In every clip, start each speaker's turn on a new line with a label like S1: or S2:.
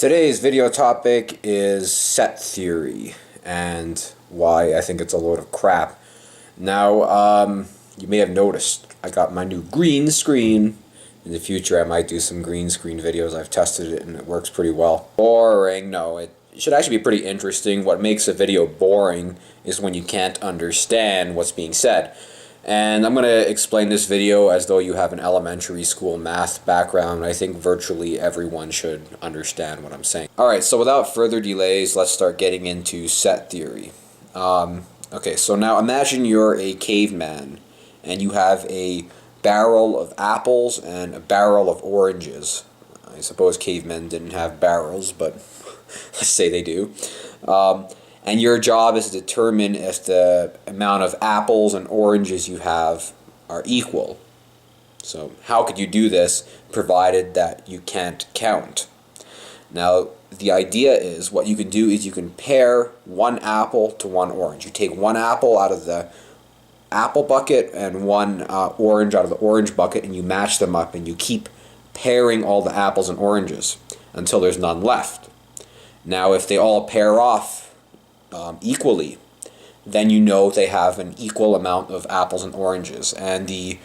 S1: Today's video topic is set theory and why I think it's a load of crap. Now, you may have noticed I got my new green screen. In the future, I might do some green screen videos. I've tested it and it works pretty well. Boring? No, it should actually be pretty interesting. What makes a video boring is when you can't understand what's being said. And I'm going to explain this video as though you have an elementary school math background. I think virtually everyone should understand what I'm saying. Alright, so without further delays, let's start getting into set theory. Okay, so now imagine you're a caveman and you have a barrel of apples and a barrel of oranges. I suppose cavemen didn't have barrels, but let's say they do. And your job is to determine if the amount of apples and oranges you have are equal. So how could you do this provided that you can't count? Now the idea is what you can do is you can pair one apple to one orange. You take one apple out of the apple bucket and one orange out of the orange bucket, and you match them up and you keep pairing all the apples and oranges until there's none left. Now if they all pair off equally, then you know they have an equal amount of apples and oranges. And the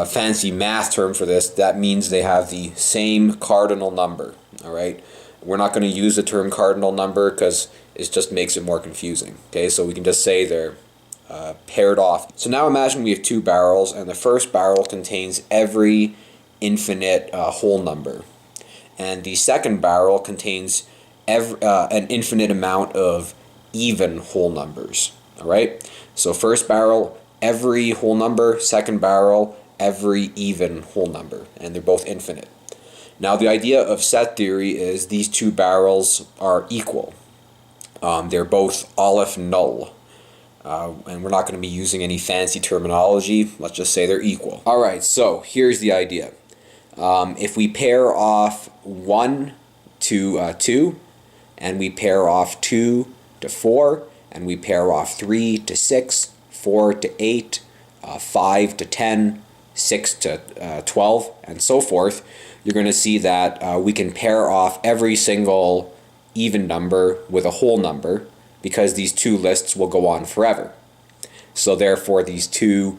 S1: fancy math term for this, that means they have the same cardinal number. All right, we're not going to use the term cardinal number because it just makes it more confusing. Okay, so we can just say they're paired off. So now imagine we have two barrels, and the first barrel contains every infinite whole number, and the second barrel contains an infinite amount of even whole numbers. Alright, so first barrel every whole number, second barrel every even whole number, and they're both infinite. Now the idea of set theory is these two barrels are equal. They're both aleph null, and we're not going to be using any fancy terminology. Let's just say they're equal. Alright, so here's the idea. If we pair off 1 to 2, and we pair off 2 to 4, and we pair off 3 to 6, 4 to 8, 5 to 10, 6 to 12, and so forth, you're going to see that we can pair off every single even number with a whole number, because these two lists will go on forever. So therefore these two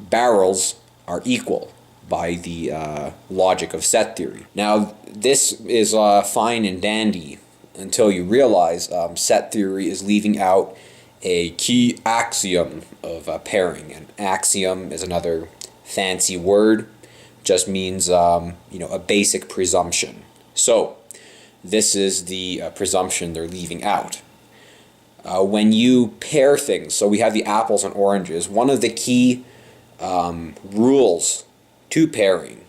S1: barrels are equal by the logic of set theory. Now this is fine and dandy until you realize set theory is leaving out a key axiom of pairing. An axiom is another fancy word, just means a basic presumption. So this is the presumption they're leaving out. When you pair things, so we have the apples and oranges, one of the key rules to pairing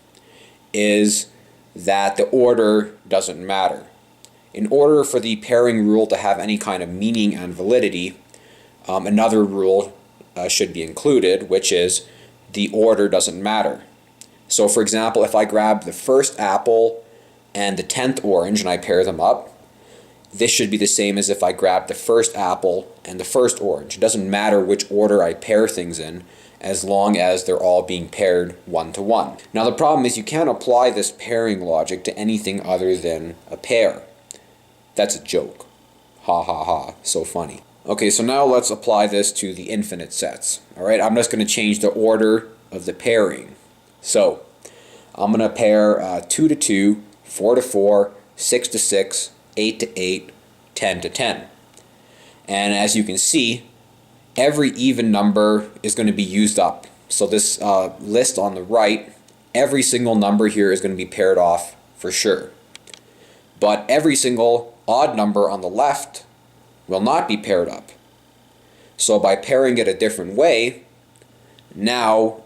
S1: is that the order doesn't matter. In order for the pairing rule to have any kind of meaning and validity, another rule should be included, which is the order doesn't matter. So for example, if I grab the first apple and the 10th orange and I pair them up, this should be the same as if I grab the first apple and the first orange. It doesn't matter which order I pair things in, as long as they're all being paired 1 to 1. Now the problem is you can't apply this pairing logic to anything other than a pair. That's a joke. Ha ha ha, so funny. Okay, so now let's apply this to the infinite sets. Alright, I'm just going to change the order of the pairing. So, I'm going to pair 2 to 2, 4 to 4, 6 to 6, 8 to 8, 10 to 10. And as you can see, every even number is going to be used up. So this list on the right, every single number here is going to be paired off for sure. But every single odd number on the left will not be paired up. So by pairing it a different way, now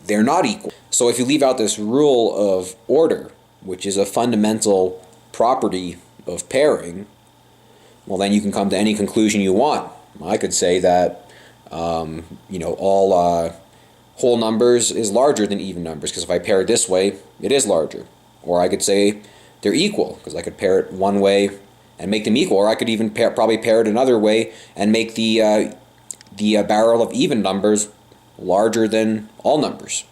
S1: they're not equal. So if you leave out this rule of order, which is a fundamental property of pairing, well then you can come to any conclusion you want. I could say that all whole numbers is larger than even numbers, because if I pair it this way, it is larger. Or I could say they're equal, because I could pair it one way and make them equal, or I could even probably pair it another way and make the barrel of even numbers larger than all numbers.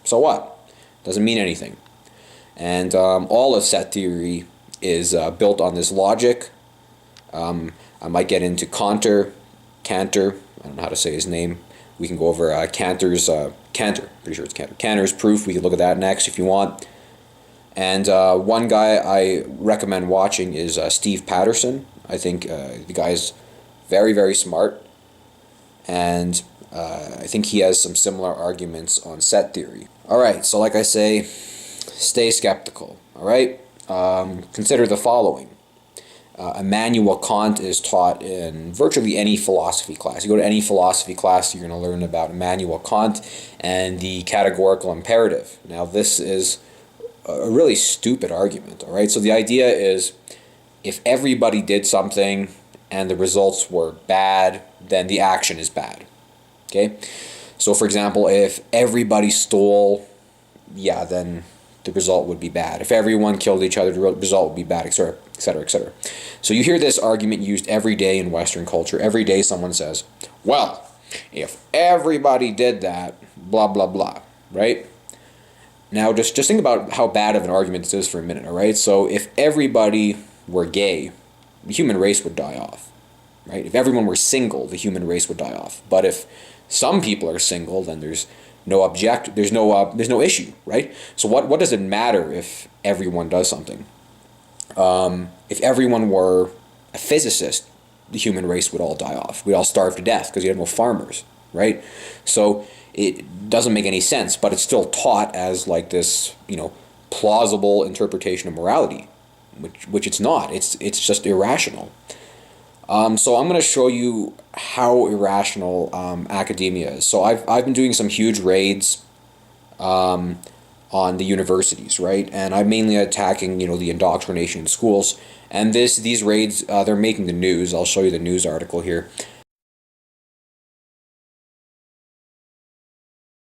S1: So what? Doesn't mean anything. And all of set theory is built on this logic. I might get into Cantor, I don't know how to say his name. We can go over Cantor's, Cantor, pretty sure it's Cantor. Cantor's proof, we can look at that next if you want. And one guy I recommend watching is Steve Patterson. I think the guy's very, very smart. And I think he has some similar arguments on set theory. Alright, so like I say, stay skeptical. Alright? Consider the following. Immanuel Kant is taught in virtually any philosophy class. You go to any philosophy class, you're going to learn about Immanuel Kant and the categorical imperative. Now, this is a really stupid argument, all right? So the idea is if everybody did something and the results were bad, then the action is bad, okay? So, for example, if everybody stole, yeah, then the result would be bad. If everyone killed each other, the result would be bad, etc., etc., etc. So you hear this argument used every day in Western culture. Every day someone says, well, if everybody did that, blah, blah, blah, right? Now, just think about how bad of an argument this is for a minute, all right? So if everybody were gay, the human race would die off, right? If everyone were single, the human race would die off. But if some people are single, then there's no issue, right? So what does it matter if everyone does something? If everyone were a physicist, the human race would all die off. We'd all starve to death because you had no farmers, right? So it doesn't make any sense, but it's still taught as like this, plausible interpretation of morality, which it's not. It's just irrational. So I'm going to show you how irrational academia is. So I've been doing some huge raids on the universities, right? And I'm mainly attacking, the indoctrination in schools. And these raids, they're making the news. I'll show you the news article here.